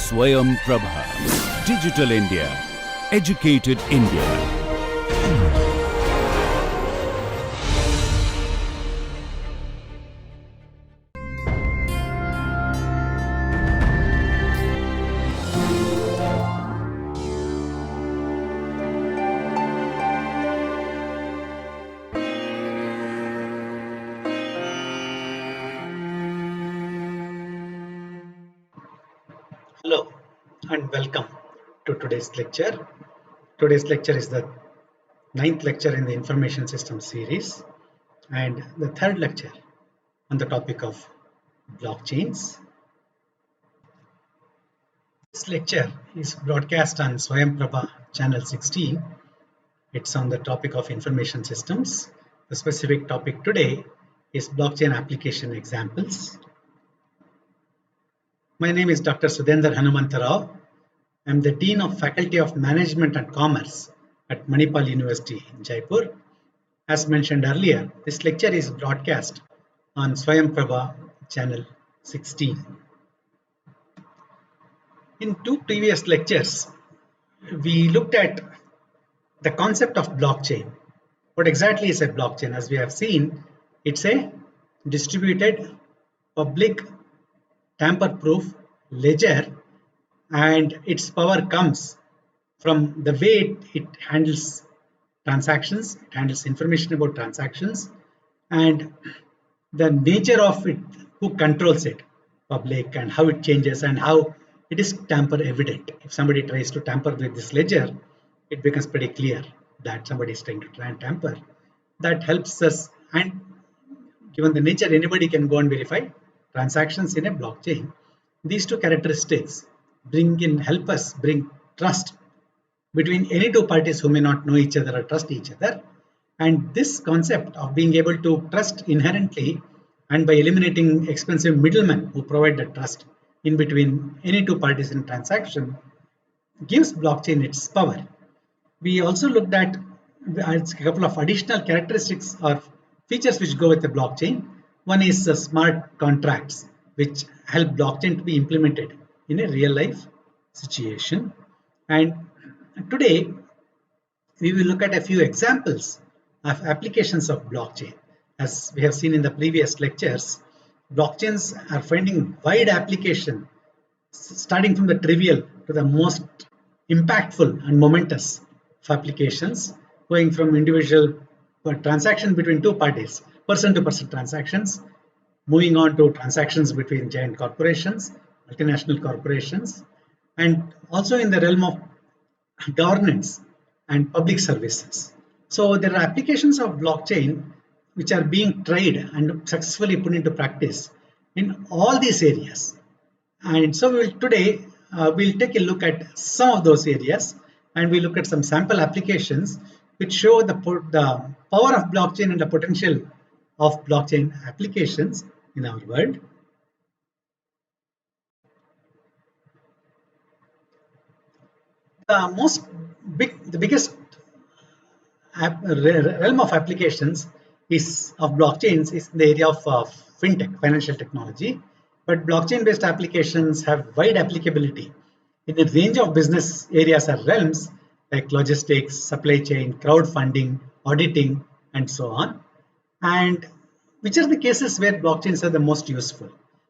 Swayam Prabha. Digital India. Educated India. Hello and welcome to today's lecture. Today's lecture is the ninth lecture in the Information Systems series and the third lecture on the topic of blockchains. This lecture is broadcast on Swayam Prabha channel 16. It's on the topic of information systems. The specific topic today is blockchain application examples. My name is Dr. Sudhendra Hanumantarao. I'm the Dean of Faculty of Management and Commerce at Manipal University in Jaipur. As mentioned earlier, this lecture is broadcast on Swayam Prabha channel 16. In two previous lectures, we looked at the concept of blockchain. What exactly is a blockchain? As we have seen, it's a distributed, public, tamper-proof ledger, and its power comes from the way it handles transactions, it handles information about transactions, and the nature of it, who controls it, public, and how it changes and how it is tamper evident. If somebody tries to tamper with this ledger, it becomes pretty clear that somebody is trying to try and tamper. That helps us, and given the nature, anybody can go and verify transactions in a blockchain. These two characteristics help us bring trust between any two parties who may not know each other or trust each other. And this concept of being able to trust inherently and by eliminating expensive middlemen who provide the trust in between any two parties in transaction gives blockchain its power. We also looked at a couple of additional characteristics or features which go with the blockchain. One is the smart contracts, which help blockchain to be implemented in a real life situation. And today we will look at a few examples of applications of blockchain. As we have seen in the previous lectures, blockchains are finding wide application, starting from the trivial to the most impactful and momentous of applications, going from individual transaction between two parties, person-to-person transactions, moving on to transactions between giant corporations, multinational corporations, and also in the realm of governance and public services. So there are applications of blockchain which are being tried and successfully put into practice in all these areas. And so today we'll take a look at some of those areas, and we'll look at some sample applications which show the power of blockchain and the potential of blockchain applications in our world. The biggest realm of applications of blockchains is in the area of fintech, financial technology. But blockchain-based applications have wide applicability in a range of business areas or realms like logistics, supply chain, crowdfunding, auditing, and so on. And which are the cases where blockchains are the most useful?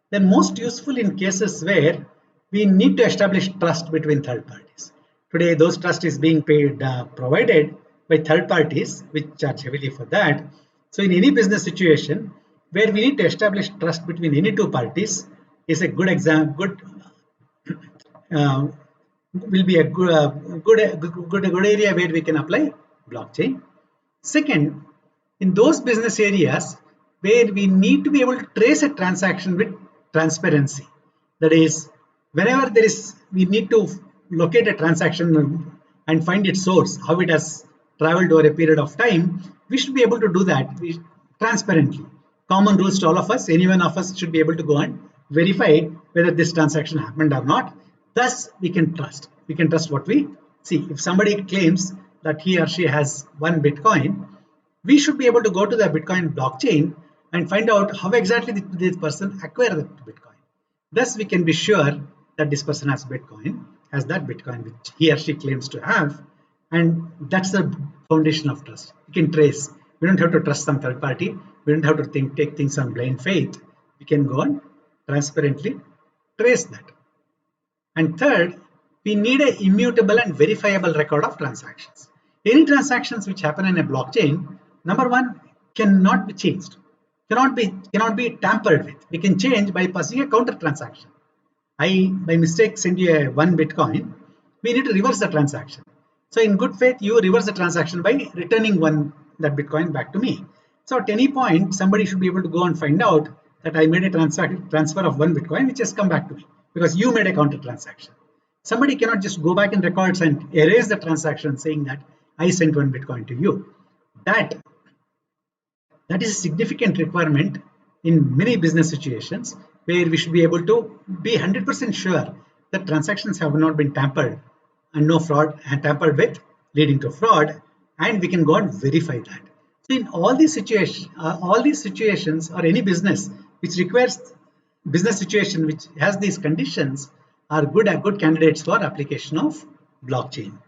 They're most useful in cases where we need to establish trust between third parties. Today, those trust is being provided by third parties, which charge heavily for that. So in any business situation where we need to establish trust between any two parties is a good example, will be a good area where we can apply blockchain. Second, in those business areas where we need to be able to trace a transaction with transparency, that is, whenever we need to locate a transaction and find its source, how it has traveled over a period of time, we should be able to do that transparently. Common rules to all of us, any one of us should be able to go and verify whether this transaction happened or not. Thus, we can trust. We can trust what we see. If somebody claims that he or she has one Bitcoin, we should be able to go to the Bitcoin blockchain and find out how exactly this person acquired the Bitcoin. Thus, we can be sure that this person has Bitcoin, has that Bitcoin which he or she claims to have, and that's the foundation of trust. You can trace. We don't have to trust some third party. We don't have to take things on blind faith. We can go and transparently trace that. And third, we need an immutable and verifiable record of transactions. Any transactions which happen in a blockchain, number one, cannot be changed, cannot be tampered with. We can change by passing a counter transaction. I by mistake send you a 1 Bitcoin, we need to reverse the transaction. So in good faith, you reverse the transaction by returning that Bitcoin back to me. So at any point, somebody should be able to go and find out that I made a transfer of 1 Bitcoin which has come back to me because you made a counter transaction. Somebody cannot just go back in records and erase the transaction saying that I sent 1 Bitcoin to you. That is a significant requirement in many business situations where we should be able to be 100% sure that transactions have not been tampered and no fraud tampered with leading to fraud, and we can go and verify that. So in all these situations or any business which requires business situation which has these conditions are good candidates for application of blockchain.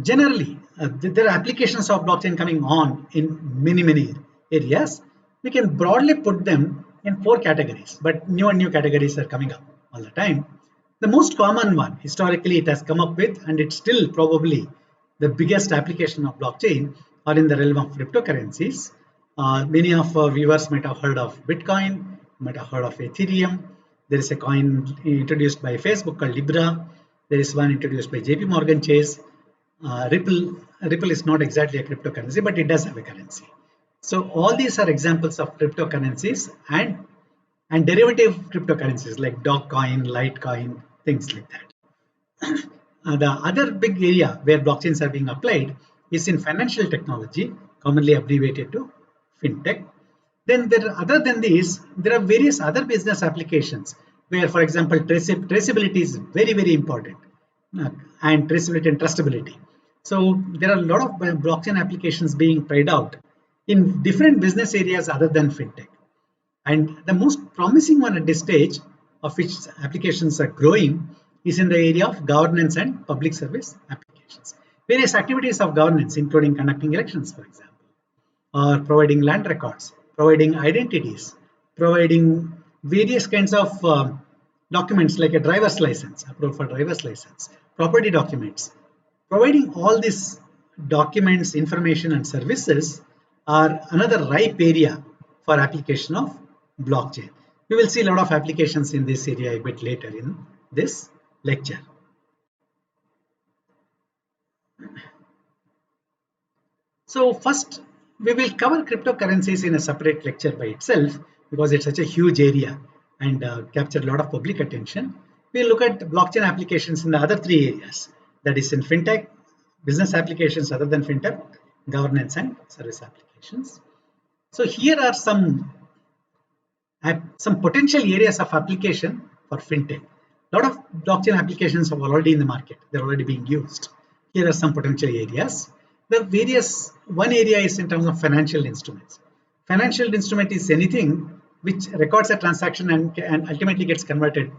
Generally, there are applications of blockchain coming on in many areas. We can broadly put them in 4 categories, but new and new categories are coming up all the time. The most common one, historically it has come up with, and it's still probably the biggest application of blockchain, are in the realm of cryptocurrencies. Many of our viewers might have heard of Bitcoin, might have heard of Ethereum. There is a coin introduced by Facebook called Libra. There is one introduced by JP Morgan Chase. Ripple is not exactly a cryptocurrency, but it does have a currency. So all these are examples of cryptocurrencies and derivative cryptocurrencies like Dogecoin, Litecoin, things like that. The other big area where blockchains are being applied is in financial technology, commonly abbreviated to fintech. Then other than these, there are various other business applications where, for example, traceability is very important, and traceability and trustability. So there are a lot of blockchain applications being tried out in different business areas other than fintech. And the most promising one at this stage, of which applications are growing, is in the area of governance and public service applications. Various activities of governance, including conducting elections, for example, or providing land records, providing identities, providing various kinds of documents like a driver's license, approval for driver's license, property documents. Providing all these documents, information, and services are another ripe area for application of blockchain. We will see a lot of applications in this area a bit later in this lecture. So first, we will cover cryptocurrencies in a separate lecture by itself because it's such a huge area and capture a lot of public attention. We'll look at blockchain applications in the other 3 areas, that is in fintech, business applications other than fintech, governance and service applications. So here are some potential areas of application for fintech. A lot of blockchain applications are already in the market. They're already being used. Here are some potential areas. One area is in terms of financial instruments. Financial instrument is anything which records a transaction and ultimately gets converted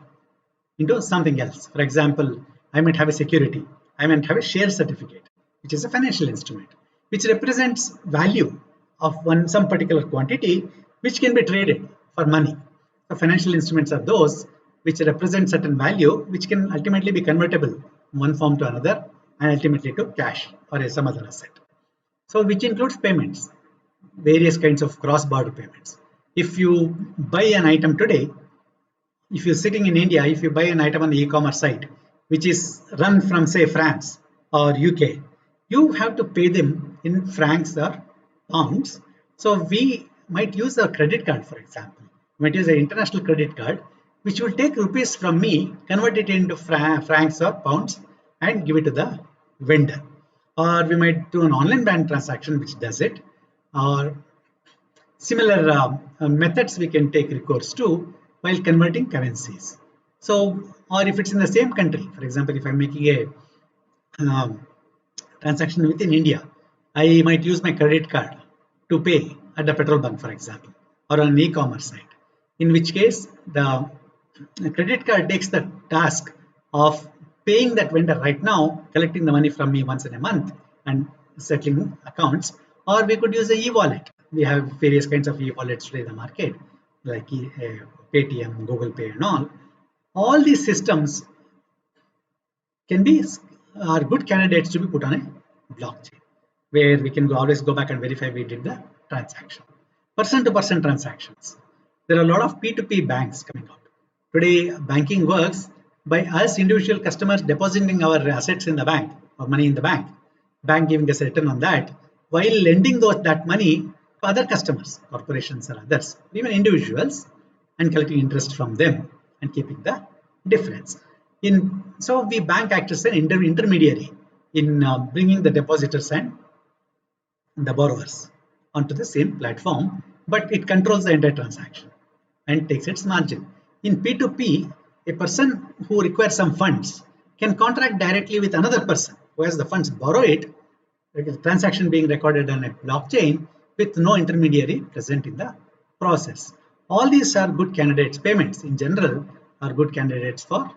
into something else. For example, I might have a security. I might have a share certificate, which is a financial instrument, which represents value of some particular quantity, which can be traded for money. So financial instruments are those which represent certain value, which can ultimately be convertible from one form to another and ultimately to cash or some other asset. So which includes payments, various kinds of cross-border payments. If you buy an item today, if you're sitting in India, if you buy an item on the e-commerce site, which is run from say France or UK, you have to pay them in francs or pounds. So we might use a credit card, for example. We might use an international credit card, which will take rupees from me, convert it into francs or pounds and give it to the vendor. Or we might do an online bank transaction which does it, or similar methods we can take recourse to while converting currencies. So, or if it's in the same country, for example, if I'm making a transaction within India, I might use my credit card to pay at the petrol bunk, for example, or on an e-commerce site. In which case, the a credit card takes the task of paying that vendor right now, collecting the money from me once in a month and settling accounts, or we could use a e-wallet. We have various kinds of e-wallets today in the market, like Paytm, Google Pay, and all. All these systems can be are good candidates to be put on a blockchain, where we can always go back and verify we did the transaction. Person to person transactions. There are a lot of P2P banks coming out. Today, banking works by us individual customers depositing our assets in the bank or money in the bank giving us a return on that, while lending that money to other customers, corporations or others, even individuals, and collecting interest from them and keeping the difference. So we bank act as an intermediary in bringing the depositors and the borrowers onto the same platform, but it controls the entire transaction and takes its margin. In P2P, a person who requires some funds can contract directly with another person who has the funds, borrow it, like the transaction being recorded on a blockchain with no intermediary present in the process. All these are good candidates. Payments in general are good candidates for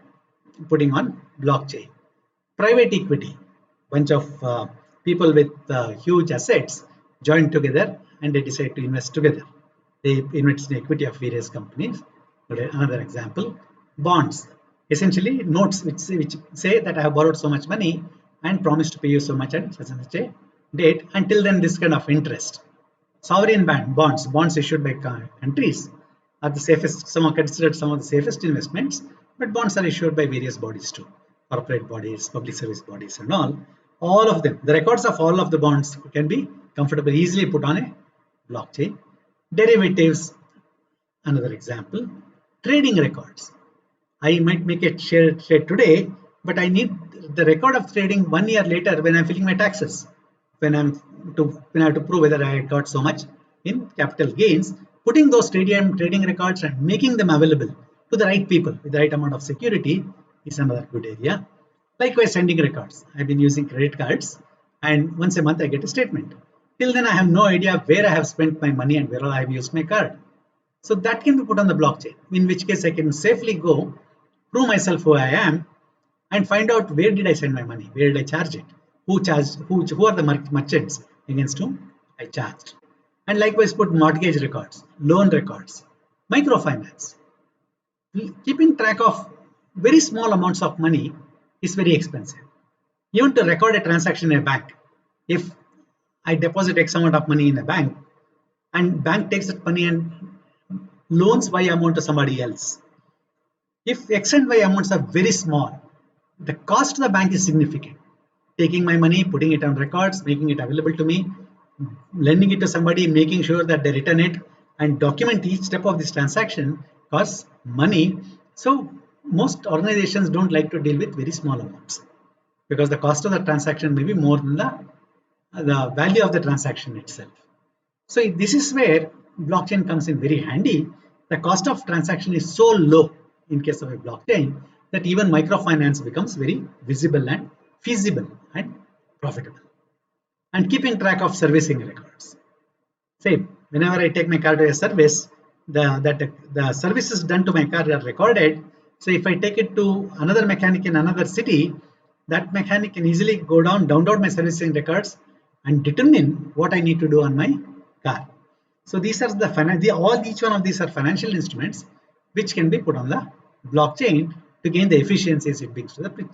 putting on blockchain. Private equity, bunch of people with huge assets join together and they decide to invest together. They invest in equity of various companies. Another example, bonds, essentially notes which say that I have borrowed so much money and promised to pay you so much at such and such a date. Until then, this kind of interest. Sovereign bonds issued by countries are the safest. Some are considered some of the safest investments, but bonds are issued by various bodies too, corporate bodies, public service bodies, and all. All of them, the records of all of the bonds can be comfortably easily put on a blockchain. Derivatives, another example. Trading records. I might make a trade today, but I need the record of trading 1 year later when I'm filing my taxes. When I have to prove whether I got so much in capital gains, putting those trading records and making them available to the right people with the right amount of security is another good area. Likewise, sending records. I've been using credit cards, and once a month I get a statement. Till then, I have no idea where I have spent my money and where I have used my card. So that can be put on the blockchain, in which case I can safely go, prove myself who I am, and find out where did I send my money, where did I charge it, who are the merchants against whom I charged. And likewise put mortgage records, loan records, microfinance. Keeping track of very small amounts of money is very expensive. Even to record a transaction in a bank, if I deposit X amount of money in a bank and bank takes that money and loans Y amount to somebody else, if X and Y amounts are very small, the cost to the bank is significant. Taking my money, putting it on records, making it available to me, lending it to somebody, making sure that they return it and document each step of this transaction costs money. So most organizations don't like to deal with very small amounts because the cost of the transaction may be more than the value of the transaction itself. So this is where blockchain comes in very handy. The cost of transaction is so low in case of a blockchain that even microfinance becomes very visible and feasible and profitable. And keeping track of servicing records. Same, whenever I take my car to a service, the services done to my car are recorded. So if I take it to another mechanic in another city, that mechanic can easily download my servicing records and determine what I need to do on my car. So these are each one of these are financial instruments which can be put on the blockchain to gain the efficiencies it brings to the picture.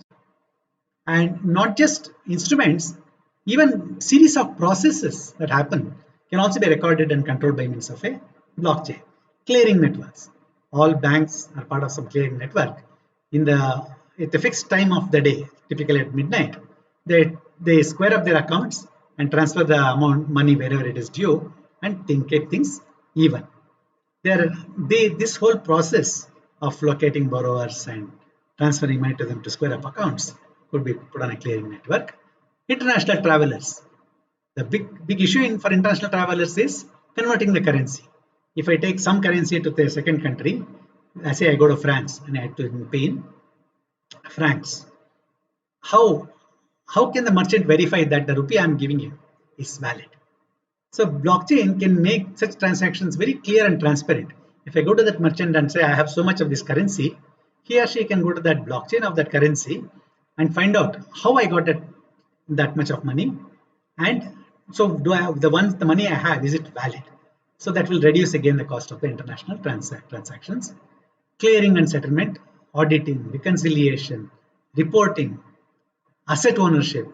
And not just instruments, even series of processes that happen can also be recorded and controlled by means of a blockchain. Clearing networks. All banks are part of some clearing network. At the fixed time of the day, typically at midnight, they square up their accounts and transfer the amount money wherever it is due and keep things even. This whole process of locating borrowers and transferring money to them to square up accounts could be put on a clearing network. International travelers. The big issue for international travelers is converting the currency. If I take some currency to the second country, I say I go to France and I have to pay in francs. How can the merchant verify that the rupee I am giving him is valid? So blockchain can make such transactions very clear and transparent. If I go to that merchant and say I have so much of this currency, he or she can go to that blockchain of that currency and find out how I got that much of money, and so do I have the money I have, is it valid? So that will reduce again the cost of the international transactions. Clearing and settlement, auditing, reconciliation, reporting, asset ownership,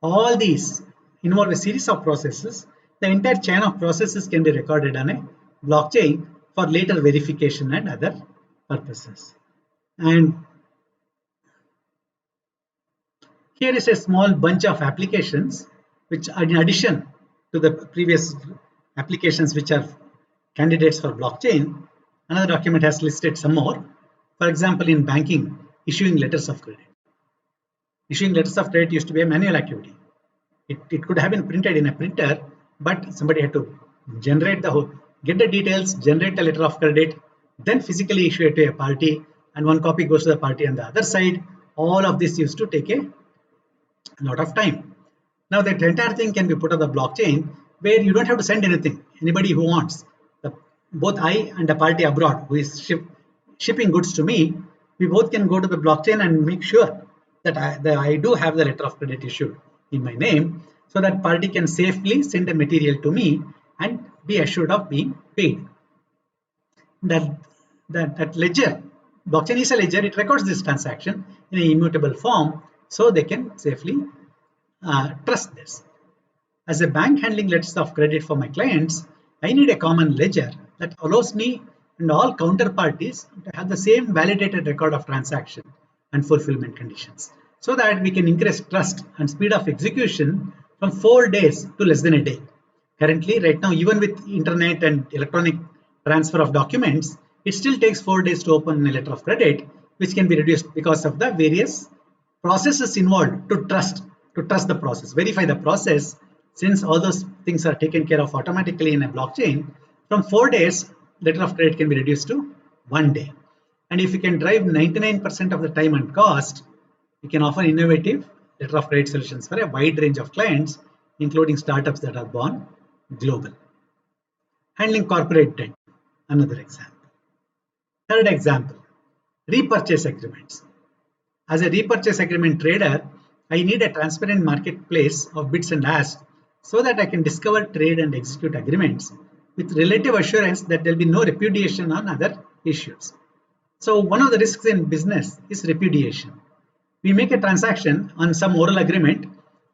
all these involve a series of processes. The entire chain of processes can be recorded on a blockchain for later verification and other purposes. And here is a small bunch of applications which are in addition to the previous applications which are candidates for blockchain. Another document has listed some more. For example, in banking, issuing letters of credit. Issuing letters of credit used to be a manual activity. It could have been printed in a printer, but somebody had to generate get the details, generate the letter of credit, then physically issue it to a party, and one copy goes to the party on the other side. All of this used to take a lot of time. Now that entire thing can be put on the blockchain where you don't have to send anything. Anybody who wants, both I and the party abroad who is shipping goods to me, we both can go to the blockchain and make sure that I do have the letter of credit issued in my name, so that party can safely send the material to me and be assured of being paid. That ledger, blockchain is a ledger, it records this transaction in an immutable form, so they can safely trust this. As a bank handling letters of credit for my clients, I need a common ledger that allows me and all counterparties to have the same validated record of transaction and fulfillment conditions, so that we can increase trust and speed of execution from 4 days to less than a day. Currently, right now, even with internet and electronic transfer of documents, it still takes 4 days to open a letter of credit, which can be reduced because of the various processes involved to trust the process, verify the process. Since all those things are taken care of automatically in a blockchain, from 4 days, letter of credit can be reduced to 1 day. And if you can drive 99% of the time and cost, we can offer innovative letter of credit solutions for a wide range of clients, including startups that are born global. Handling corporate debt, another example. Third example, repurchase agreements. As a repurchase agreement trader, I need a transparent marketplace of bids and asks so that I can discover, trade, and execute agreements with relative assurance that there will be no repudiation on other issues. So one of the risks in business is repudiation. We make a transaction on some oral agreement.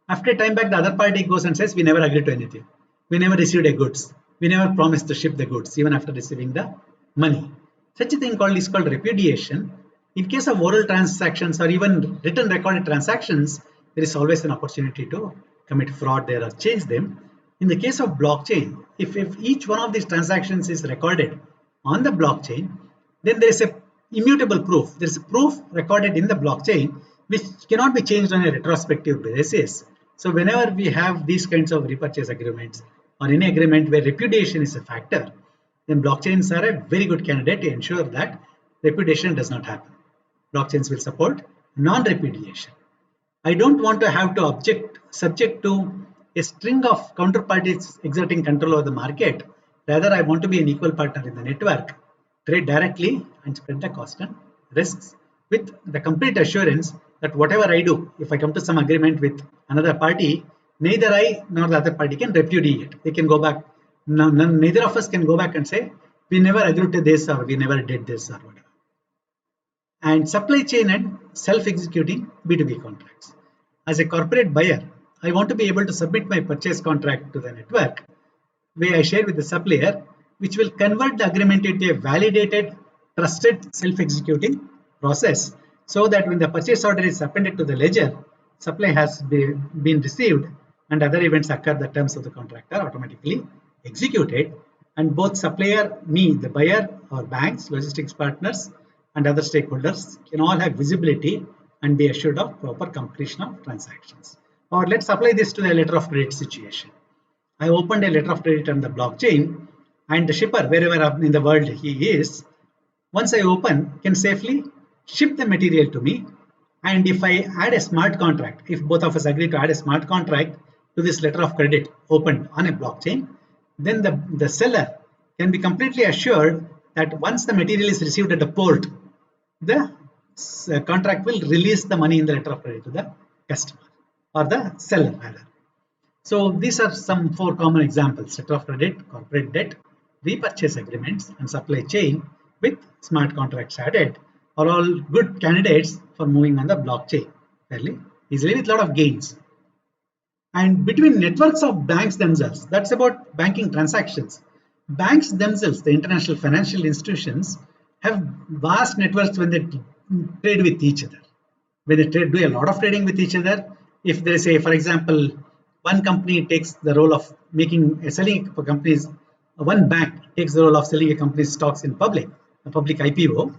After a time back, the other party goes and says, we never agreed to anything. We never received a goods. We never promised to ship the goods, even after receiving the money. Such a thing is called repudiation. In case of oral transactions or even written recorded transactions, there is always an opportunity to commit fraud there or change them. In the case of blockchain, if each one of these transactions is recorded on the blockchain, then there is a immutable proof. There is a proof recorded in the blockchain which cannot be changed on a retrospective basis. So whenever we have these kinds of repurchase agreements or any agreement where repudiation is a factor, then blockchains are a very good candidate to ensure that repudiation does not happen. Blockchains will support non-repudiation. I don't want to have to subject to a string of counterparties exerting control over the market. Rather, I want to be an equal partner in the network, trade directly and spread the cost and risks with the complete assurance that whatever I do, if I come to some agreement with another party, neither I nor the other party can repudiate. They can go back. Neither of us can go back and say, we never agreed to this or we never did this or whatever. And supply chain and self-executing B2B contracts. As a corporate buyer, I want to be able to submit my purchase contract to the network, where I share with the supplier, which will convert the agreement into a validated, trusted self-executing process, so that when the purchase order is appended to the ledger, supply has been received and other events occur, the terms of the contract are automatically executed, and both supplier, me, the buyer, or banks, logistics partners, and other stakeholders can all have visibility and be assured of proper completion of transactions. Or let's apply this to the letter of credit situation. I opened a letter of credit on the blockchain, and the shipper, wherever in the world he is, once I open, can safely ship the material to me. And if I add a smart contract, if both of us agree to add a smart contract to this letter of credit opened on a blockchain, then the seller can be completely assured that once the material is received at the port, the contract will release the money in the letter of credit to the customer or the seller rather. So these are some 4 common examples: letter of credit, corporate debt, repurchase agreements, and supply chain with smart contracts added are all good candidates for moving on the blockchain fairly easily with a lot of gains. And between networks of banks themselves, that's about banking transactions. Banks themselves, the international financial institutions, have vast networks when they trade with each other. When they do a lot of trading with each other, if they say, for example, one company takes the role of selling companies, one bank takes the role of selling a company's stocks in a public IPO,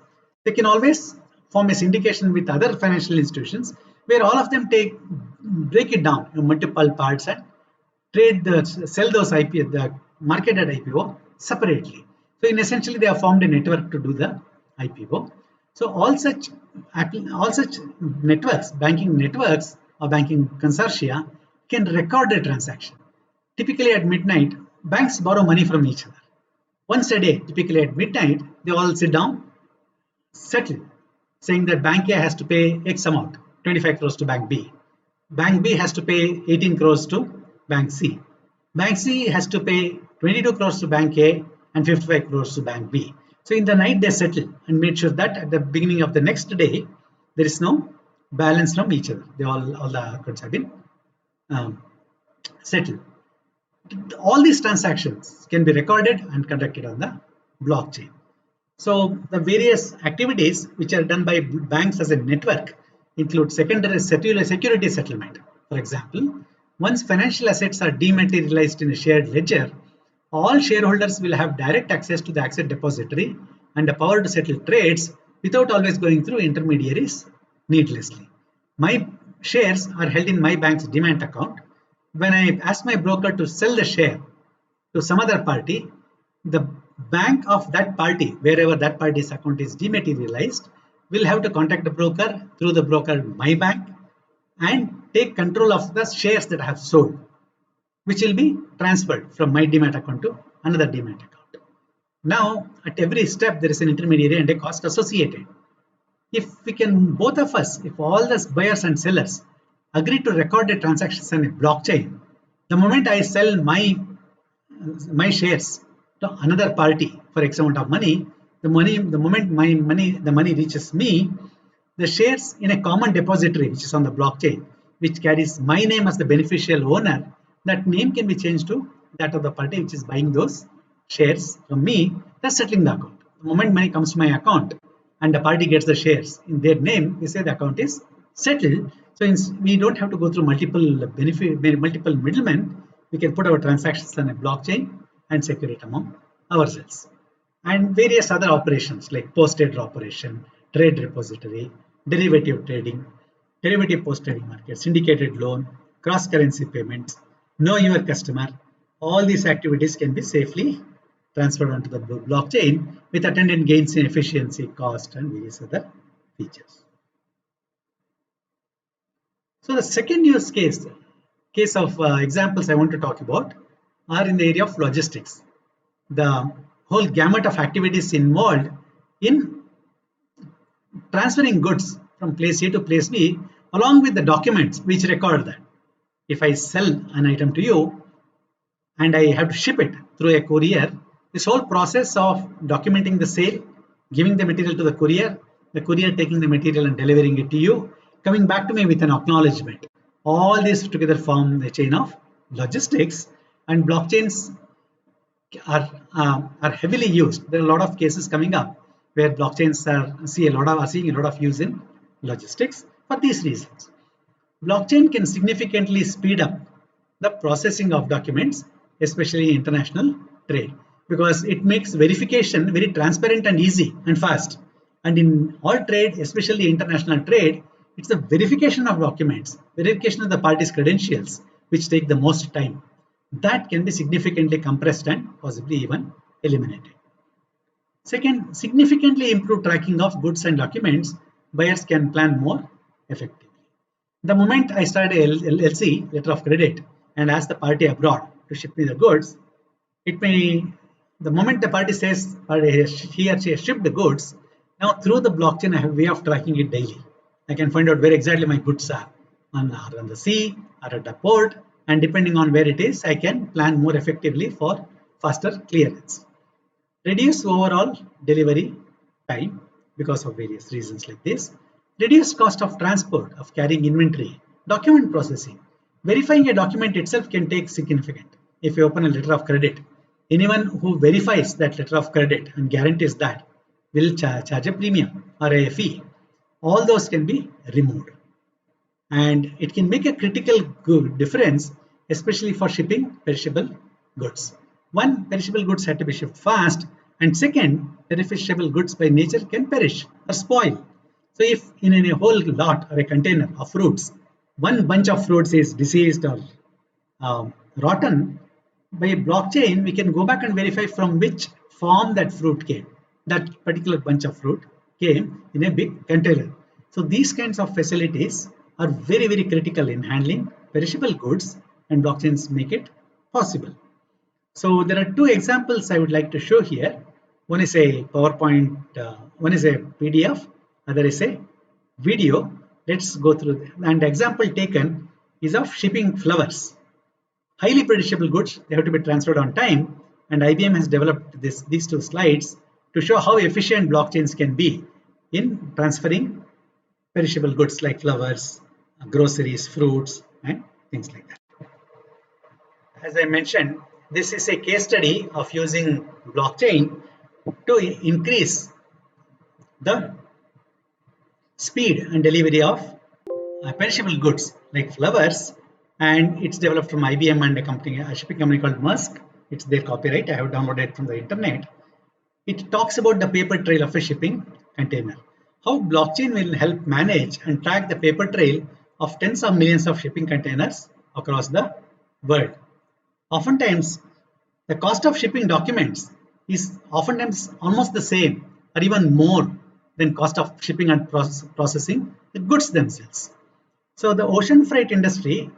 they can always form a syndication with other financial institutions where all of them break it down in multiple parts and sell those the marketed IPO separately. So essentially they have formed a network to do the IPO. So all such networks, banking networks or banking consortia, can record a transaction. Typically at midnight, banks borrow money from each other. Once a day, typically at midnight, they all sit down, settle, saying that Bank A has to pay X amount, 25 crores to Bank B. Bank B has to pay 18 crores to Bank C. Bank C has to pay 22 crores to Bank A and 55 crores to Bank B. So in the night they settle and made sure that at the beginning of the next day, there is no balance from each other. All the accounts have been settled. All these transactions can be recorded and conducted on the blockchain. So the various activities which are done by banks as a network include secondary security settlement. For example, once financial assets are dematerialized in a shared ledger, all shareholders will have direct access to the asset depository and the power to settle trades without always going through intermediaries needlessly. My shares are held in my bank's demat account. When I ask my broker to sell the share to some other party, the bank of that party, wherever that party's account is dematerialized, will have to contact the broker through the broker my bank and take control of the shares that I have sold, which will be transferred from my demat account to another demat account. Now, at every step, there is an intermediary and a cost associated. If we can, both of us, if all the buyers and sellers agree to record the transactions on a blockchain, the moment I sell my shares to another party for X amount of money, the moment the money reaches me, the shares in a common depository, which is on the blockchain, which carries my name as the beneficial owner, that name can be changed to that of the party which is buying those shares from me, thus settling the account. The moment money comes to my account and the party gets the shares in their name, we say the account is settled. So we don't have to go through multiple middlemen. We can put our transactions on a blockchain and secure it among ourselves. And various other operations like post-trade operation, trade repository, derivative trading, derivative post-trading market, syndicated loan, cross-currency payments, know your customer. All these activities can be safely transferred onto the blockchain with attendant gains in efficiency, cost, and various other features. So the second use case of examples I want to talk about are in the area of logistics. The whole gamut of activities involved in transferring goods from place A to place B, along with the documents which record that. If I sell an item to you and I have to ship it through a courier, this whole process of documenting the sale, giving the material to the courier taking the material and delivering it to you, coming back to me with an acknowledgement, all these together form the chain of logistics, and blockchains are heavily used. There are a lot of cases coming up where blockchains are seeing a lot of use in logistics for these reasons. Blockchain can significantly speed up the processing of documents, especially international trade, because it makes verification very transparent and easy and fast. And in all trade, especially international trade, it's the verification of documents, verification of the party's credentials, which take the most time. That can be significantly compressed and possibly even eliminated. Second, significantly improved tracking of goods and documents, buyers can plan more effectively. The moment I start a LC, letter of credit, and ask the party abroad to ship me the goods, it may The moment the party says or he or she has shipped the goods, now through the blockchain I have a way of tracking it daily. I can find out where exactly my goods are on the sea or at the port, and depending on where it is, I can plan more effectively for faster clearance. Reduce overall delivery time because of various reasons like this. Reduce cost of transport, of carrying inventory, document processing. Verifying a document itself can take significant. If you open a letter of credit, anyone who verifies that letter of credit and guarantees that will charge a premium or a fee. All those can be removed. And it can make a critical difference, especially for shipping perishable goods. One, perishable goods had to be shipped fast, and second, perishable goods by nature can perish or spoil. So if in a whole lot or a container of fruits, one bunch of fruits is diseased or rotten, by blockchain we can go back and verify from which farm that fruit came. That particular bunch of fruit came in a big container. So these kinds of facilities are very, very critical in handling perishable goods, and blockchains make it possible. So there are two examples I would like to show here. One is a PowerPoint, one is a PDF, other is a video. Let's go through them. And the example taken is of shipping flowers. Highly perishable goods, they have to be transferred on time, and IBM has developed these two slides to show how efficient blockchains can be in transferring perishable goods like flowers, groceries, fruits, and things like that. As I mentioned, this is a case study of using blockchain to increase the speed and delivery of perishable goods like flowers, and it's developed from IBM and a shipping company called Maersk. It's their copyright. I have downloaded it from the internet. It talks about the paper trail of a shipping container. How blockchain will help manage and track the paper trail of tens of millions of shipping containers across the world. Oftentimes, the cost of shipping documents is oftentimes almost the same or even more than cost of shipping and processing the goods themselves. So the ocean freight industry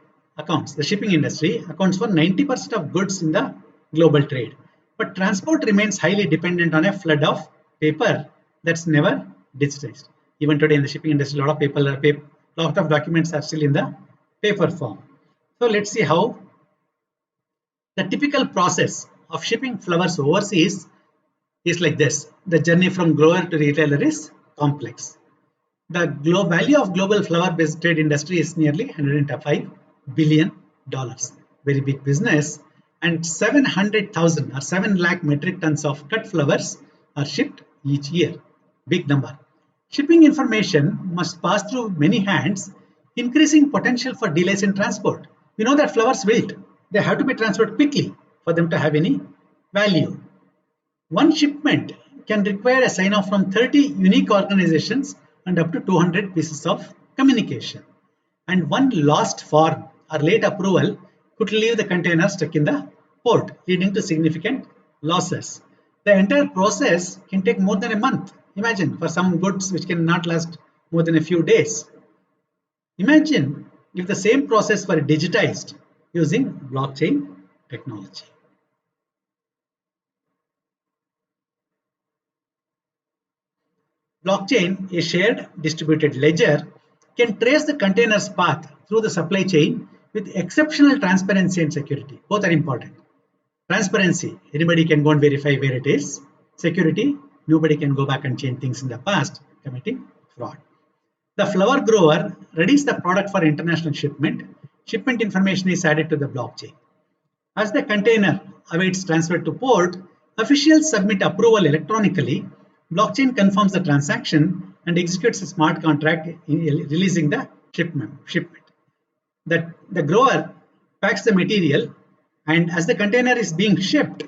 the shipping industry accounts for 90% of goods in the global trade. But transport remains highly dependent on a flood of paper that's never digitized. Even today in the shipping industry, a lot of documents are still in the paper form. So let's see how the typical process of shipping flowers overseas is like this. The journey from grower to retailer is complex. The value of global flower-based trade industry is nearly $105 billion. Very big business. And 700,000 or 7 lakh metric tons of cut flowers are shipped each year. Big number. Shipping information must pass through many hands, increasing potential for delays in transport. We know that flowers wilt. They have to be transferred quickly for them to have any value. One shipment can require a sign-off from 30 unique organizations and up to 200 pieces of communication. And one lost form or late approval could leave the container stuck in the port, leading to significant losses. The entire process can take more than a month. Imagine, for some goods which cannot last more than a few days. Imagine if the same process were digitized using blockchain technology. Blockchain, a shared distributed ledger, can trace the container's path through the supply chain with exceptional transparency and security. Both are important. Transparency, anybody can go and verify where it is. Security, nobody can go back and change things in the past, committing fraud. The flower grower readies the product for international shipment. Shipment information is added to the blockchain. As the container awaits transfer to port, officials submit approval electronically. Blockchain confirms the transaction and executes a smart contract releasing the shipment. The grower packs the material, and as the container is being shipped,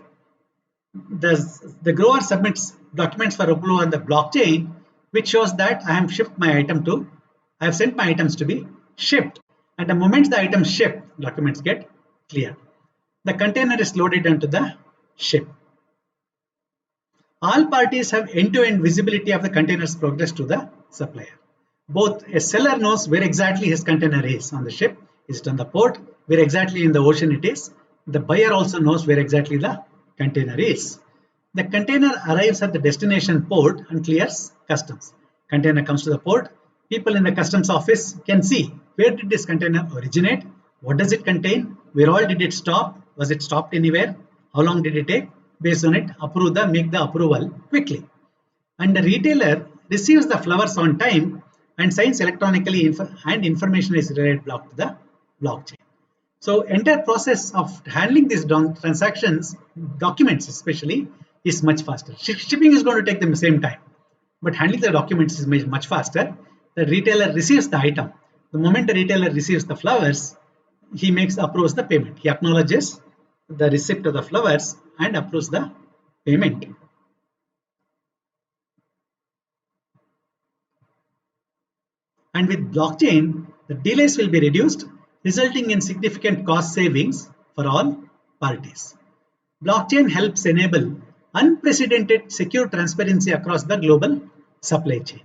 the grower submits documents for approval on the blockchain, which shows that I have sent my items to be shipped. And the moment the items ship, documents get cleared. The container is loaded onto the ship. All parties have end-to-end visibility of the container's progress to the supplier. Both a seller knows where exactly his container is on the ship, is it on the port, where exactly in the ocean it is. The buyer also knows where exactly the container is. The container arrives at the destination port and clears customs. Container comes to the port. People in the customs office can see where did this container originate, what does it contain, where all did it stop, was it stopped anywhere, how long did it take. Based on it, make the approval quickly. And the retailer receives the flowers on time and signs electronically, and information is relayed to the blockchain. So entire process of handling these transactions, documents especially, is much faster. Shipping is going to take them the same time, but handling the documents is much faster. The retailer receives the item. The moment the retailer receives the flowers, he approves the payment. He acknowledges the receipt of the flowers and approves the payment. And with blockchain, the delays will be reduced, resulting in significant cost savings for all parties. Blockchain helps enable unprecedented secure transparency across the global supply chain.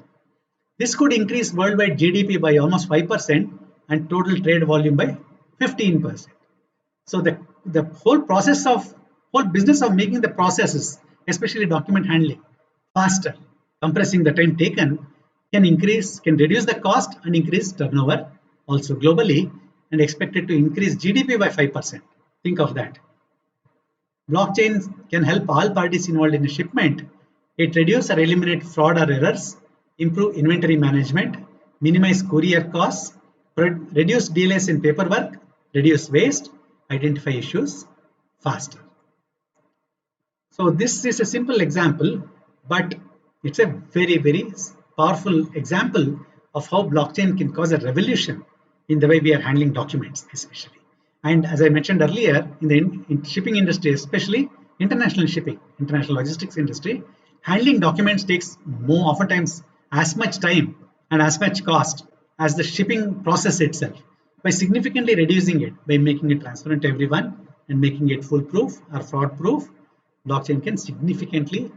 This could increase worldwide GDP by almost 5% and total trade volume by 15%. So the whole business of making the processes, especially document handling, faster, compressing the time taken, can reduce the cost and increase turnover also globally, and expected to increase GDP by 5%. Think of that. Blockchain can help all parties involved in a shipment. It reduce or eliminate fraud or errors, improve inventory management, minimize courier costs, reduce delays in paperwork, reduce waste, identify issues faster. So this is a simple example, but it's a very, very powerful example of how blockchain can cause a revolution in the way we are handling documents, especially. And as I mentioned earlier, in the shipping industry, especially international shipping, international logistics industry, handling documents takes oftentimes as much time and as much cost as the shipping process itself. By significantly reducing it, by making it transparent to everyone and making it foolproof or fraud proof, blockchain can significantly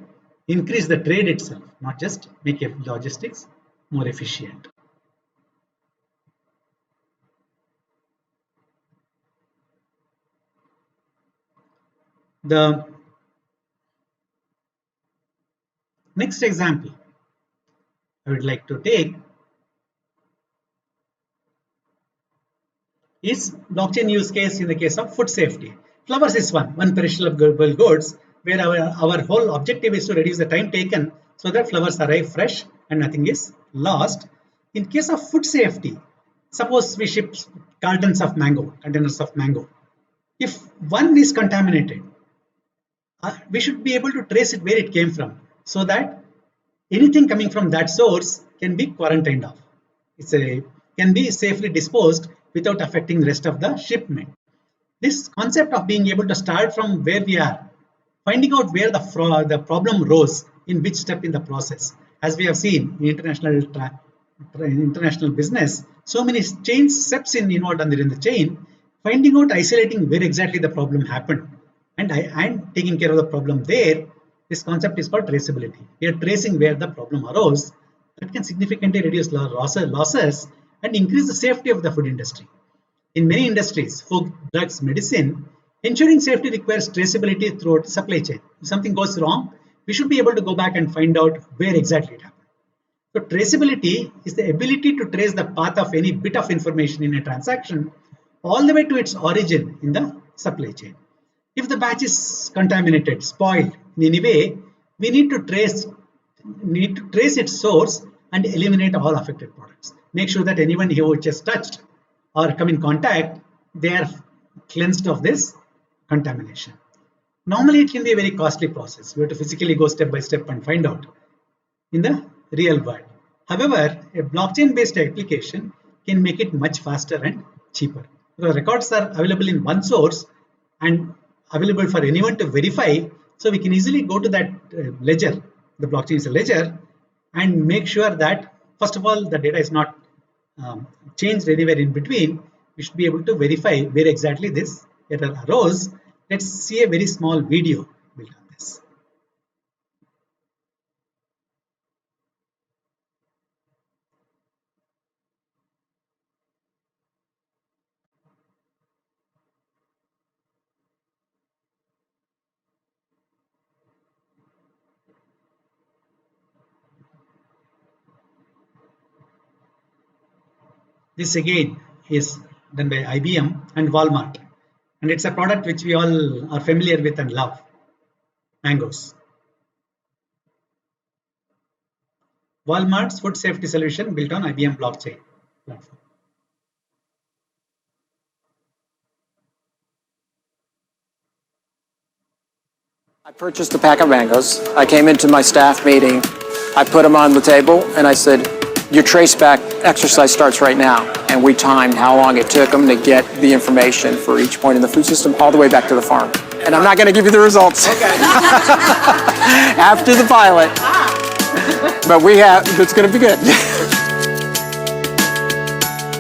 increase the trade itself, not just make logistics more efficient. The next example I would like to take is blockchain use case in the case of food safety. Flowers is one perishable goods where our whole objective is to reduce the time taken so that flowers arrive fresh and nothing is lost. In case of food safety, suppose we ship containers of mango. If one is contaminated, we should be able to trace it where it came from so that anything coming from that source can be quarantined off. Can be safely disposed without affecting the rest of the shipment. This concept of being able to start from where we are, finding out where the problem rose in which step in the process. As we have seen in international business, so many steps involved in the chain, finding out, isolating where exactly the problem happened and taking care of the problem there. This concept is called traceability. We are tracing where the problem arose. That can significantly reduce losses and increase the safety of the food industry. In many industries, food, drugs, medicine, ensuring safety requires traceability throughout the supply chain. If something goes wrong, we should be able to go back and find out where exactly it happened. So traceability is the ability to trace the path of any bit of information in a transaction all the way to its origin in the supply chain. If the batch is contaminated, spoiled in any way, we need to trace its source and eliminate all affected products. Make sure that anyone who just touched or come in contact, they are cleansed of this contamination. Normally, it can be a very costly process. We have to physically go step by step and find out in the real world. However, a blockchain-based application can make it much faster and cheaper. The records are available in one source and available for anyone to verify. So we can easily go to that ledger. The blockchain is a ledger, and make sure that first of all the data is not changed anywhere in between. We should be able to verify where exactly this error arose. Let's see a very small video built on this. This again is done by IBM and Walmart, and it's a product which we all are familiar with and love, Mangoes. Walmart's food safety solution built on IBM blockchain platform. I purchased a pack of mangoes. I came into my staff meeting. I put them on the table and I said, your traceback exercise starts right now. And we timed how long it took them to get the information for each point in the food system all the way back to the farm. And I'm not going to give you the results after the pilot, but it's going to be good.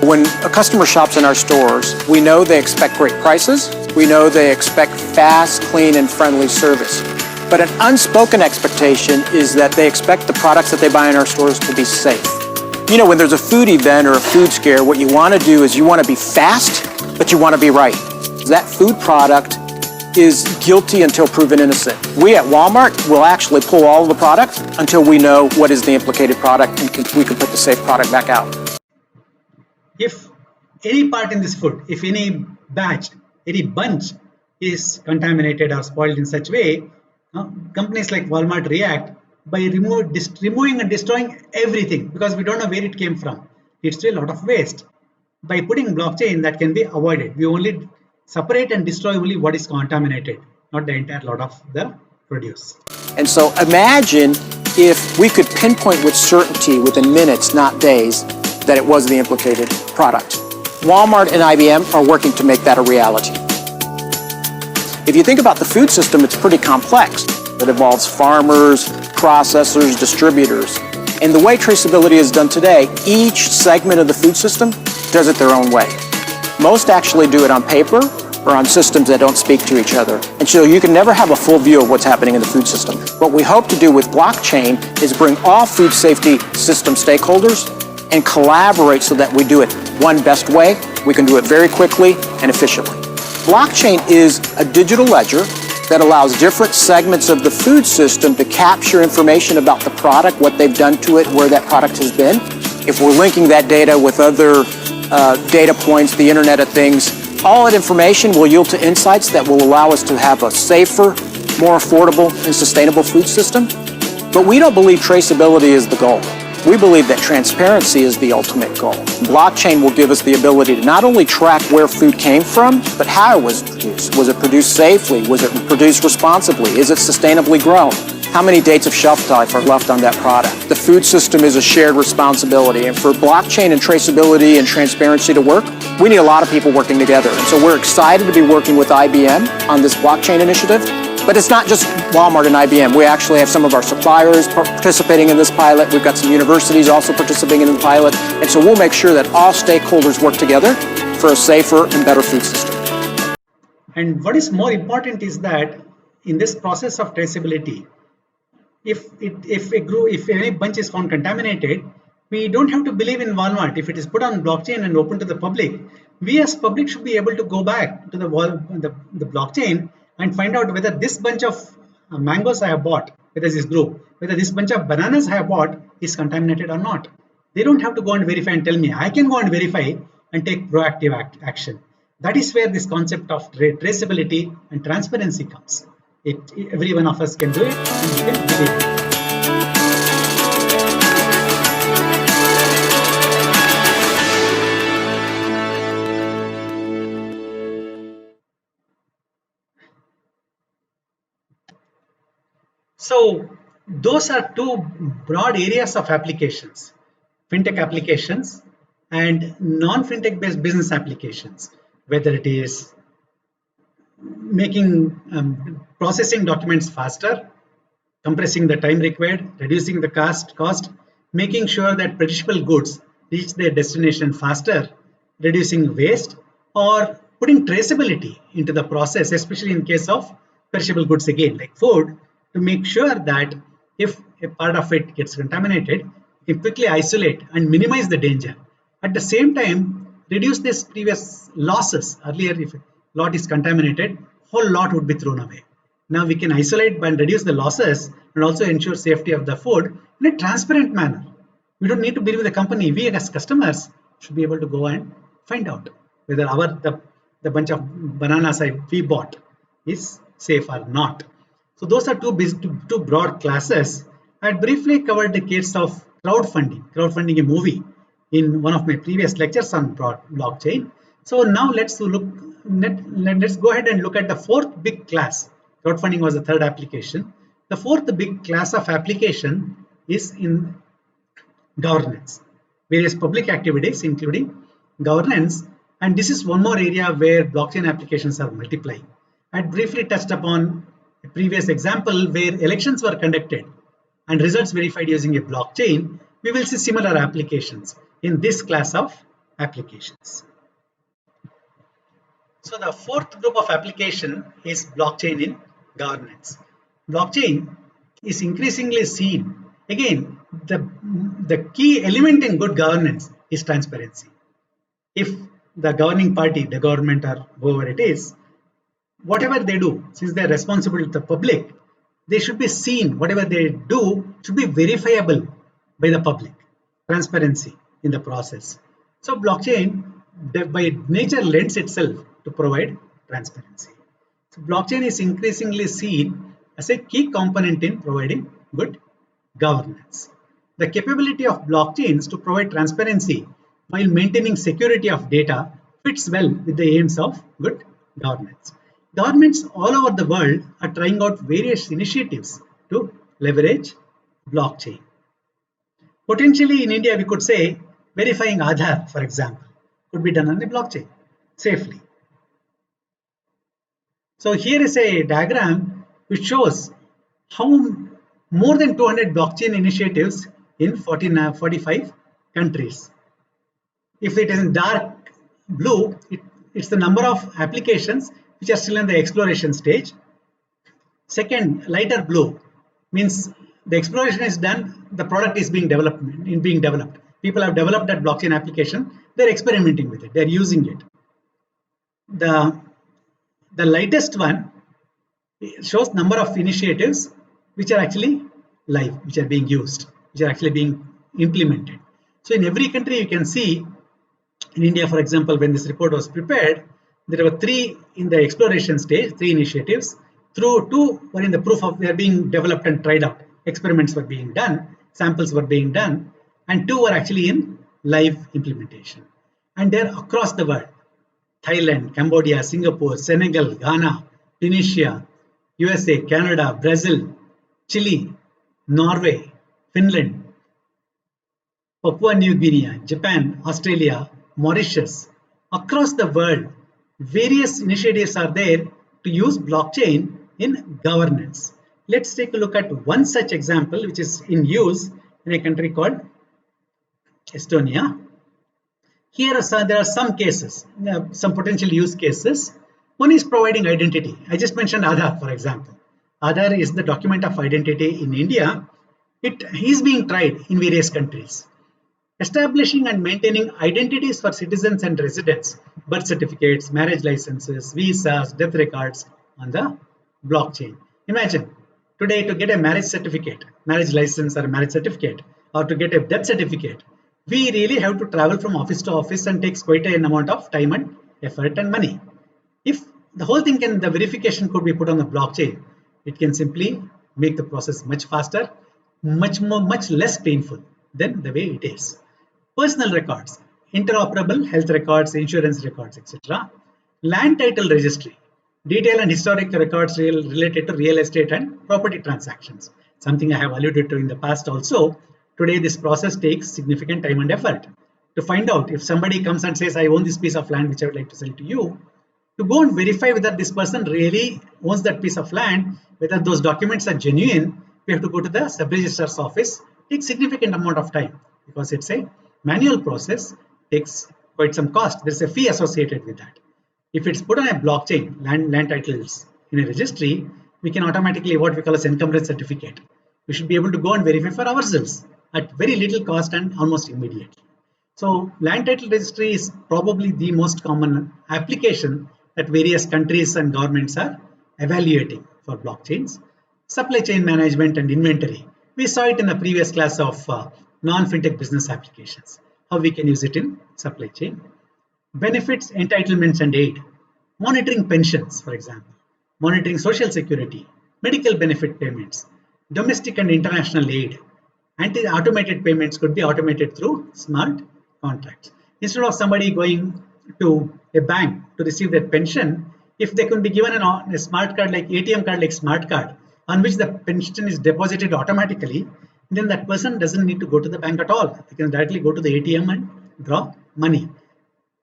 When a customer shops in our stores, we know they expect great prices. We know they expect fast, clean, and friendly service. But an unspoken expectation is that they expect the products that they buy in our stores to be safe. You know, when there's a food event or a food scare, what you want to do is you want to be fast, but you want to be right. That food product is guilty until proven innocent. We at Walmart will actually pull all of the product until we know what is the implicated product and we can put the safe product back out. If any part in this food, if any batch, any bunch is contaminated or spoiled in such way, companies like Walmart react by removing and destroying everything because we don't know where it came from. It's still a lot of waste. By putting blockchain, that can be avoided. We only separate and destroy only what is contaminated, not the entire lot of the produce. And so imagine if we could pinpoint with certainty within minutes, not days, that it was the implicated product. Walmart and IBM are working to make that a reality. If you think about the food system, it's pretty complex. It involves farmers, processors, distributors. And the way traceability is done today, each segment of the food system does it their own way. Most actually do it on paper or on systems that don't speak to each other. And so you can never have a full view of what's happening in the food system. What we hope to do with blockchain is bring all food safety system stakeholders and collaborate so that we do it one best way. We can do it very quickly and efficiently. Blockchain is a digital ledger that allows different segments of the food system to capture information about the product, what they've done to it, where that product has been. If we're linking that data with other data points, the Internet of Things, all that information will yield to insights that will allow us to have a safer, more affordable, and sustainable food system. But we don't believe traceability is the goal. We believe that transparency is the ultimate goal. Blockchain will give us the ability to not only track where food came from, but how it was produced. Was it produced safely? Was it produced responsibly? Is it sustainably grown? How many dates of shelf life are left on that product? The food system is a shared responsibility, and for blockchain and traceability and transparency to work, we need a lot of people working together. And so we're excited to be working with IBM on this blockchain initiative. But it's not just Walmart and IBM. We actually have some of our suppliers participating in this pilot. We've got some universities also participating in the pilot. And so we'll make sure that all stakeholders work together for a safer and better food system. And what is more important is that in this process of traceability, if any bunch is found contaminated, we don't have to believe in Walmart. If it is put on blockchain and open to the public, we as public should be able to go back to the blockchain and find out whether this bunch of mangoes I have bought, whether this group, whether this bunch of bananas I have bought is contaminated or not. They don't have to go and verify and tell me. I can go and verify and take proactive action. That is where this concept of traceability and transparency comes. Every one of us can do it and we can believe it. So those are two broad areas of applications, fintech applications and non-fintech based business applications, whether it is making processing documents faster, compressing the time required, reducing the cost, making sure that perishable goods reach their destination faster, reducing waste, or putting traceability into the process, especially in case of perishable goods again, like food, to make sure that if a part of it gets contaminated, you can quickly isolate and minimize the danger. At the same time, reduce this previous losses. Earlier, if a lot is contaminated, whole lot would be thrown away. Now we can isolate and reduce the losses and also ensure safety of the food in a transparent manner. We don't need to believe the company. We as customers should be able to go and find out whether the bunch of bananas we bought is safe or not. So those are two broad classes. I had briefly covered the case of crowdfunding a movie in one of my previous lectures on blockchain. So now let's go ahead and look at the fourth big class. Crowdfunding was the third application. The fourth big class of application is in governance. Various public activities, including governance, and this is one more area where blockchain applications are multiplying. I had briefly touched upon a previous example where elections were conducted and results verified using a blockchain. We will see similar applications in this class of applications. So the fourth group of application is blockchain in governance. Blockchain is increasingly seen. Again, the key element in good governance is transparency. If the governing party, the government or whoever it is, whatever they do, since they're responsible to the public, they should be seen, whatever they do should be verifiable by the public. Transparency in the process. So blockchain by nature lends itself to provide transparency. So blockchain is increasingly seen as a key component in providing good governance. The capability of blockchains to provide transparency while maintaining security of data fits well with the aims of good governance. Governments all over the world are trying out various initiatives to leverage blockchain. Potentially in India, we could say verifying Aadhaar, for example, could be done on a blockchain safely. So here is a diagram which shows how more than 200 blockchain initiatives in 45 countries. If it is in dark blue, it's the number of applications which are still in the exploration stage. Second, lighter blue means the exploration is done, the product is being developed. People have developed that blockchain application, they're experimenting with it, they're using it. The lightest one shows number of initiatives which are actually live, which are being used, which are actually being implemented. So in every country you can see, in India for example, when this report was prepared, there were 3 in the exploration stage, 3 initiatives. Through 2 were in the proof of they are being developed and tried out. Experiments were being done, samples were being done, and 2 were actually in live implementation. And they're across the world. Thailand, Cambodia, Singapore, Senegal, Ghana, Tunisia, USA, Canada, Brazil, Chile, Norway, Finland, Papua New Guinea, Japan, Australia, Mauritius. Across the world, various initiatives are there to use blockchain in governance. Let's take a look at one such example which is in use in a country called Estonia. Here there are some cases, some potential use cases. One is providing identity. I just mentioned Aadhaar, for example. Aadhaar is the document of identity in India. It is being tried in various countries. Establishing and maintaining identities for citizens and residents, birth certificates, marriage licenses, visas, death records on the blockchain. Imagine today to get a marriage certificate, marriage license or a marriage certificate, or to get a death certificate, we really have to travel from office to office and takes quite an amount of time and effort and money. If the whole thing the verification could be put on the blockchain, it can simply make the process much faster, much less painful than the way it is. Personal records, interoperable health records, insurance records, etc. Land title registry, detailed and historic records related to real estate and property transactions. Something I have alluded to in the past also. Today, this process takes significant time and effort. To find out if somebody comes and says, I own this piece of land which I would like to sell to you, to go and verify whether this person really owns that piece of land, whether those documents are genuine, we have to go to the sub-registrar's office. It takes significant amount of time because it's a manual process, takes quite some cost. There's a fee associated with that. If it's put on a blockchain, land titles in a registry, we can automatically what we call as encumbrance certificate. We should be able to go and verify for ourselves at very little cost and almost immediately. So land title registry is probably the most common application that various countries and governments are evaluating for blockchains. Supply chain management and inventory. We saw it in the previous class of non-fintech business applications. how we can use it in supply chain. Benefits, entitlements and aid. Monitoring pensions, for example. Monitoring social security, medical benefit payments, domestic and international aid. Automated payments could be automated through smart contracts. Instead of somebody going to a bank to receive their pension, if they could be given a smart card like ATM card like smart card on which the pension is deposited automatically, then that person doesn't need to go to the bank at all. They can directly go to the ATM and draw money.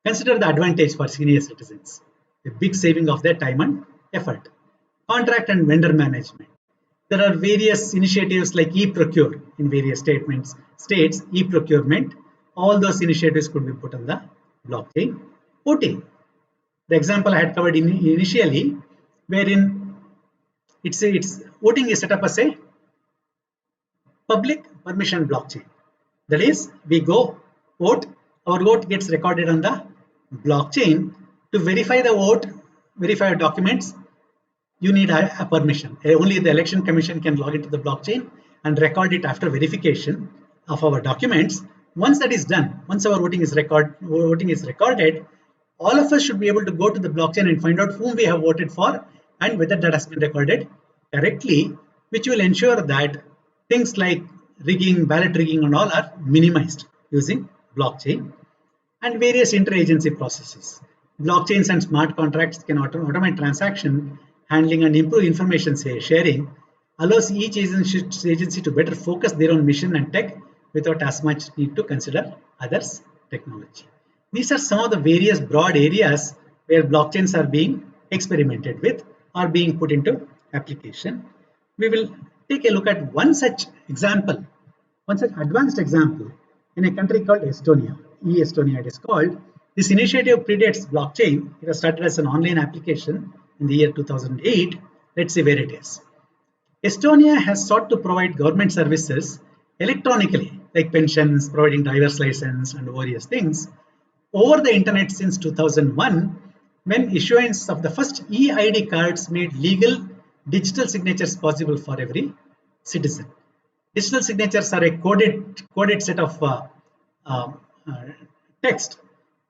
Consider the advantage for senior citizens, a big saving of their time and effort. Contract and vendor management. There are various initiatives like e-procure in various states, e-procurement. All those initiatives could be put on the blockchain. Voting. The example I had covered initially, wherein it's voting is set up as a public permission blockchain. That is, we go vote, our vote gets recorded on the blockchain. To verify the vote, verify documents, you need a permission. Only the election commission can log into the blockchain and record it after verification of our documents. Once that is done, once our voting is recorded, all of us should be able to go to the blockchain and find out whom we have voted for and whether that has been recorded correctly, which will ensure that things like rigging, ballot rigging and all are minimized using blockchain. And various interagency processes. Blockchains and smart contracts can automate transaction handling and improve information sharing, allows each agency to better focus their own mission and tech without as much need to consider others' technology. These are some of the various broad areas where blockchains are being experimented with or being put into application. We will take a look at one such example, one such advanced example in a country called Estonia. eEstonia it is called. This initiative predates blockchain. It was started as an online application in the year 2008. Let's see where it is. Estonia has sought to provide government services electronically, like pensions, providing driver's license and various things, over the internet since 2001, when issuance of the first eID cards made legal digital signatures possible for every citizen. Digital signatures are a coded set of text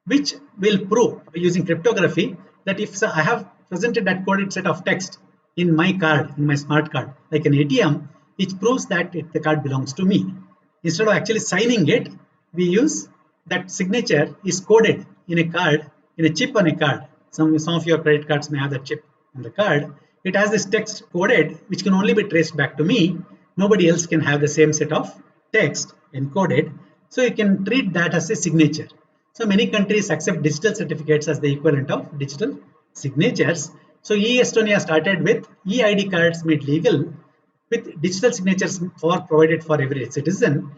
which will prove using cryptography that if I have presented that coded set of text in my card, in my smart card, like an ATM, it proves that the card belongs to me. Instead of actually signing it, we use that signature is coded in a card, in a chip on a card. Some of your credit cards may have that chip on the card. It has this text coded, which can only be traced back to me. Nobody else can have the same set of text encoded. So you can treat that as a signature. So many countries accept digital certificates as the equivalent of digital signatures. So eEstonia started with eID cards made legal with digital signatures provided for every citizen.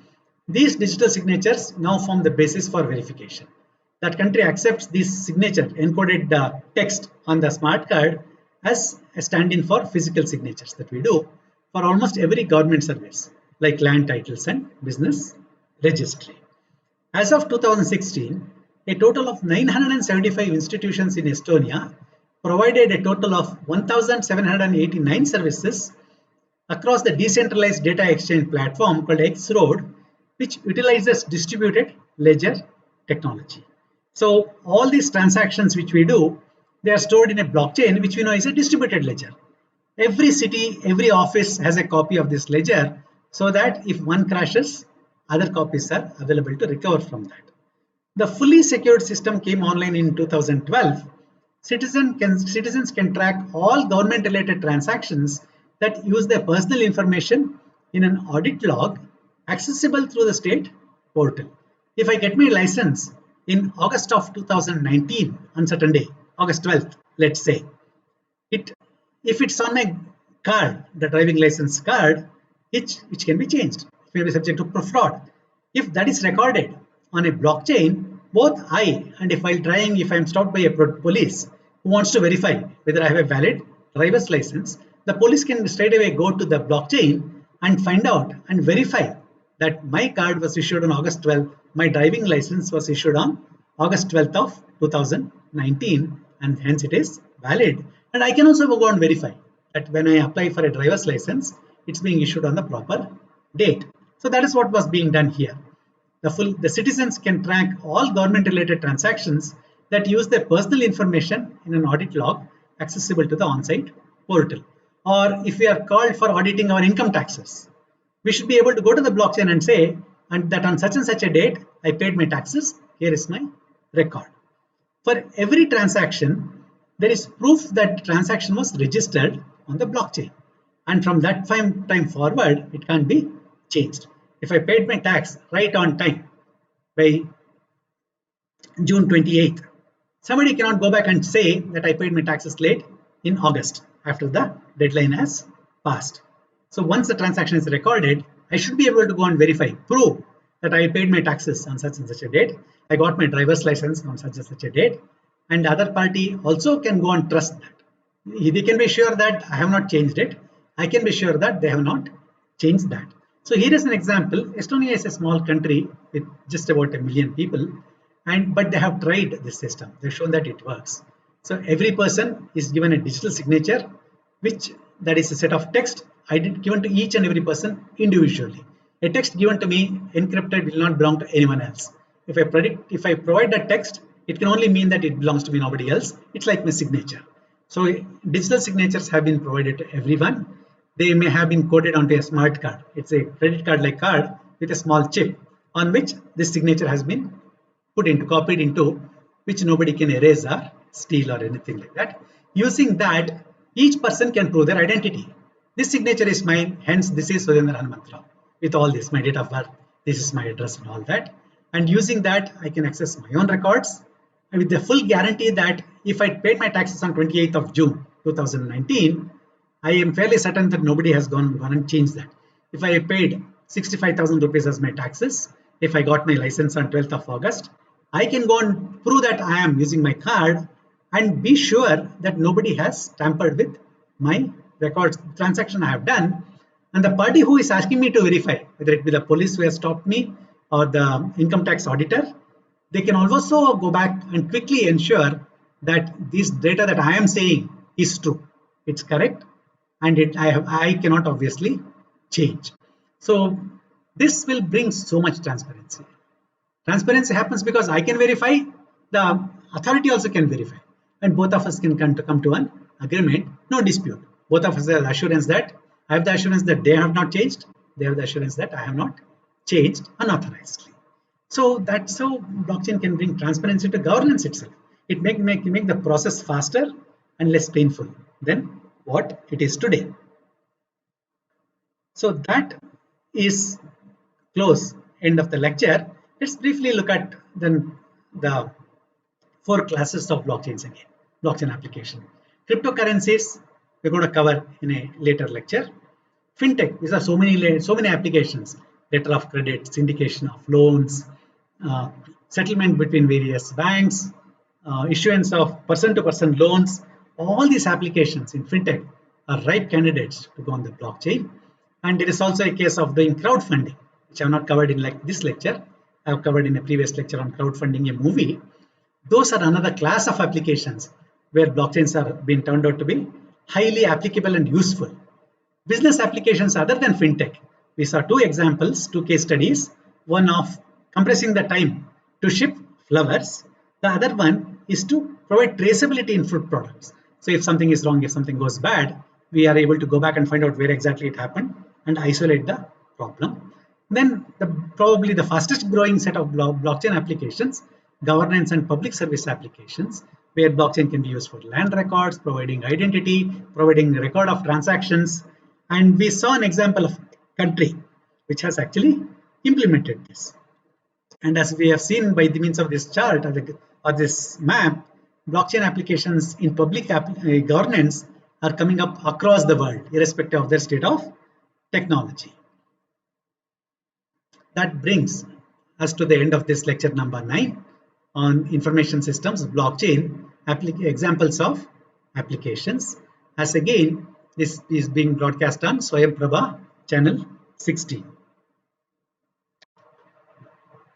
These digital signatures now form the basis for verification. That country accepts this signature encoded text on the smart card as a stand-in for physical signatures that we do for almost every government service like land titles and business registry. As of 2016, a total of 975 institutions in Estonia provided a total of 1,789 services across the decentralized data exchange platform called X-Road, which utilizes distributed ledger technology. So all these transactions which we do, they are stored in a blockchain, which we know is a distributed ledger. Every city, every office has a copy of this ledger so that if one crashes, other copies are available to recover from that. The fully secured system came online in 2012. Citizens can track all government-related transactions that use their personal information in an audit log accessible through the state portal. If I get my license in August of 2019 on certain day, August 12th, let's say, if it's on my card, the driving license card, which can be changed, it may be subject to fraud. If that is recorded on a blockchain, both I and if I'm stopped by a police who wants to verify whether I have a valid driver's license, the police can straight away go to the blockchain and find out and verify that my card was issued on August 12th, my driving license was issued on August 12th of 2019, and hence it is valid. And I can also go and verify that when I apply for a driver's license, it's being issued on the proper date. So that is what was being done here. The citizens can track all government related transactions that use their personal information in an audit log accessible to the on-site portal. Or if we are called for auditing our income taxes, we should be able to go to the blockchain and say and that on such and such a date I paid my taxes. Here is my record. For every transaction, there is proof that the transaction was registered on the blockchain. And from that time forward, it can't be changed. If I paid my tax right on time by June 28th, somebody cannot go back and say that I paid my taxes late in August after the deadline has passed. So once the transaction is recorded, I should be able to go and verify, prove that I paid my taxes on such and such a date. I got my driver's license on such and such a date. And the other party also can go and trust that. They can be sure that I have not changed it. I can be sure that they have not changed that. So here is an example. Estonia is a small country with just about 1 million people, but they have tried this system. They've shown that it works. So every person is given a digital signature, that is a set of text given to each and every person individually. A text given to me encrypted will not belong to anyone else. If I provide that text, it can only mean that it belongs to me, nobody else. It's like my signature. So digital signatures have been provided to everyone. They may have been coded onto a smart card. It's a credit card like card with a small chip on which this signature has been copied into, which nobody can erase or steal or anything like that. Using that, each person can prove their identity. This signature is mine, hence this is Sudhendra Hanumantrao. With all this, my date of birth, this is my address and all that. And using that, I can access my own records with the full guarantee that if I paid my taxes on 28th of June 2019, I am fairly certain that nobody has gone and changed that. If I paid 65,000 rupees as my taxes, if I got my license on 12th of August, I can go and prove that I am using my card and be sure that nobody has tampered with my records, transaction I have done. And the party who is asking me to verify, whether it be the police who has stopped me or the income tax auditor, they can also go back and quickly ensure that this data that I am saying is true. It's correct, and I cannot obviously change. So this will bring so much transparency. Transparency happens because I can verify, the authority also can verify, and both of us can come to an agreement, no dispute. Both of us have the assurance that I have the assurance that they have not changed, they have the assurance that I have not changed unauthorizedly. So that's how blockchain can bring transparency to governance itself. It make the process faster and less painful than what it is today. So that is close end of the lecture. Let's briefly look at then the 4 classes of blockchains again. Blockchain application. Cryptocurrencies we're going to cover in a later lecture. Fintech, these are so many applications. Letter of credit, syndication of loans, settlement between various banks, issuance of person-to-person loans. All these applications in fintech are ripe candidates to go on the blockchain. And there is also a case of doing crowdfunding, which I have not covered in this lecture. I have covered in a previous lecture on crowdfunding a movie. Those are another class of applications where blockchains are being turned out to be highly applicable and useful. Business applications other than fintech, we saw 2 examples, 2 case studies. One of compressing the time to ship flowers. The other one is to provide traceability in fruit products. So if something is wrong, if something goes bad, we are able to go back and find out where exactly it happened and isolate the problem. Then probably the fastest growing set of blockchain applications, governance and public service applications, where blockchain can be used for land records, providing identity, providing a record of transactions. And we saw an example of a country which has actually implemented this. And as we have seen by the means of this chart or this map, blockchain applications in public governance are coming up across the world, irrespective of their state of technology. That brings us to the end of this lecture number 9 on information systems, blockchain, examples of applications. As again, this is being broadcast on Swayamprabha channel 16.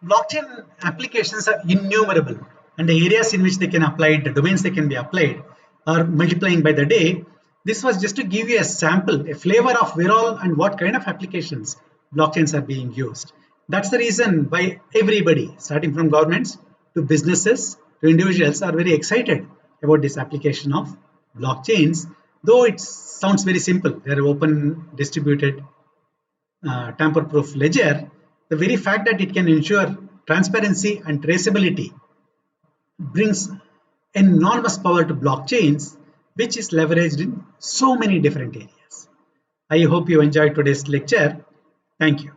Blockchain applications are innumerable, and the areas in which they can apply, the domains they can be applied, are multiplying by the day. This was just to give you a sample, a flavor of where all and what kind of applications blockchains are being used. That's the reason why everybody, starting from governments to businesses to individuals, are very excited about this application of blockchains. Though it sounds very simple, they are open, distributed, tamper-proof ledger. The very fact that it can ensure transparency and traceability brings enormous power to blockchains, which is leveraged in so many different areas. I hope you enjoyed today's lecture. Thank you.